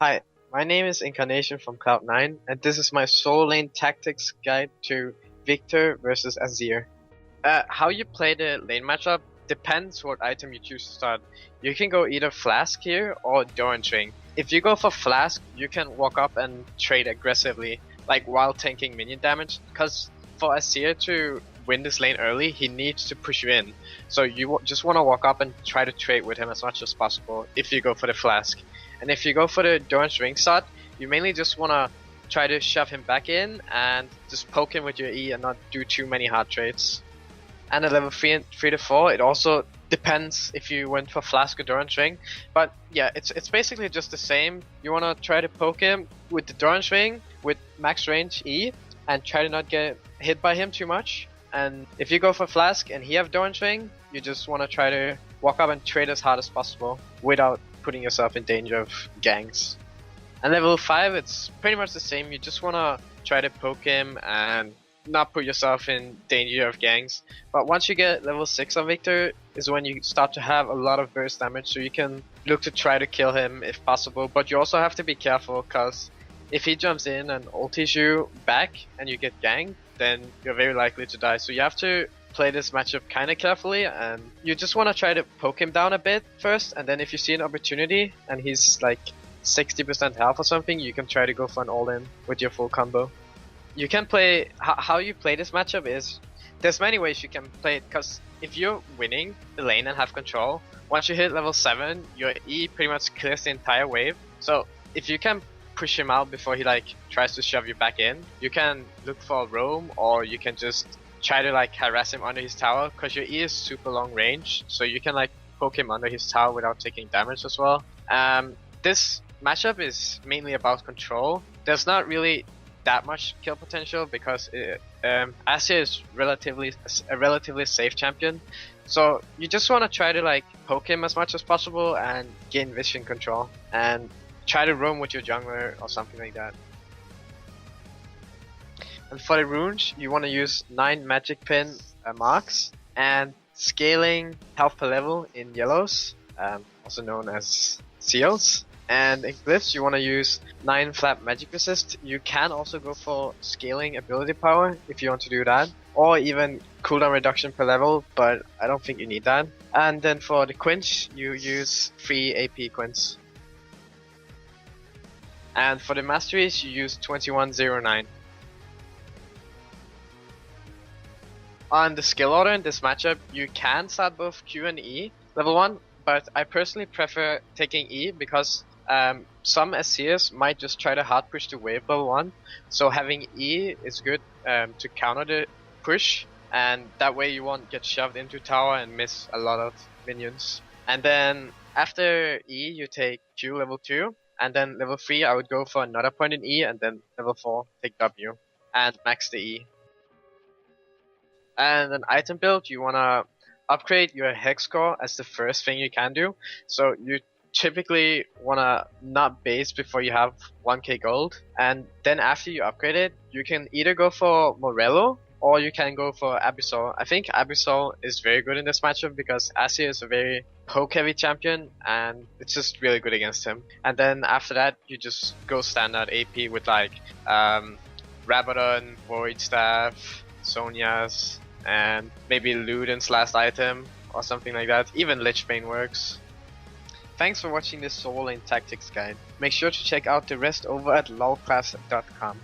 Hi, my name is Incarnati0n from Cloud9, and this is my solo lane tactics guide to Viktor versus Azir. How you play the lane matchup depends what item you choose to start. You can go either Flask here or Doran's Ring. If you go for Flask, you can walk up and trade aggressively, like while tanking minion damage, because for Azir to win this lane early, he needs to push you in. So you just want to walk up and try to trade with him as much as possible if you go for the Flask. And if you go for the Doran's Ring shot, you mainly just want to try to shove him back in and just poke him with your E and not do too many hard trades. And at level 3 and 3 to 4, it also depends if you went for Flask or Doran's Ring. But yeah, it's basically just the same. You want to try to poke him with the Doran's Ring with max range E and try to not get hit by him too much. And if you go for Flask and he have Doran's Ring, you just want to try to walk up and trade as hard as possible without putting yourself in danger of ganks. And level 5, it's pretty much the same. You just want to try to poke him and not put yourself in danger of ganks. But once you get level 6 on Viktor is when you start to have a lot of burst damage, so you can look to try to kill him if possible. But you also have to be careful, because if he jumps in and ultis you back and you get ganked, then you're very likely to die. So you have to play this matchup kind of carefully, and you just want to try to poke him down a bit first, and then if you see an opportunity and he's like 60% health or something, you can try to go for an all-in with your full combo. You can play, how you play this matchup is, there's many ways you can play it, because if you're winning the lane and have control, once you hit level 7, your E pretty much clears the entire wave. So if you can push him out before he like tries to shove you back in, you can look for a roam, or you can just try to like harass him under his tower, because your E is super long range, so you can like poke him under his tower without taking damage as well. This matchup is mainly about control. There's not really that much kill potential because Azir is a relatively safe champion. So you just want to try to like poke him as much as possible and gain vision control and try to roam with your jungler or something like that. And for the runes, you want to use 9 magic pin marks and scaling health per level in yellows, also known as seals. And in glyphs, you want to use 9 flat magic resist. You can also go for scaling ability power if you want to do that, or even cooldown reduction per level, but I don't think you need that. And then for the quench, you use 3 AP quench. And for the masteries, you use 2109. On the skill order in this matchup, you can start both Q and E level 1, but I personally prefer taking E because some Azirs might just try to hard push the wave level 1, so having E is good to counter the push, and that way you won't get shoved into tower and miss a lot of minions. And then after E you take Q level 2, and then level 3 I would go for another point in E, and then level 4 take W and max the E. And an item build, you wanna upgrade your hex score as the first thing you can do. So you typically wanna not base before you have 1k gold, and then after you upgrade it, you can either go for Morello or you can go for Abyssal. I think Abyssal is very good in this matchup because Azir is a very poke heavy champion and it's just really good against him. And then after that, you just go standard AP with like Rabadon, Void Staff, Sonya's, and maybe Luden's last item or something like that. Even Lichbane works. Thanks for watching this solo lane tactics guide. Make sure to check out the rest over at lolclass.com.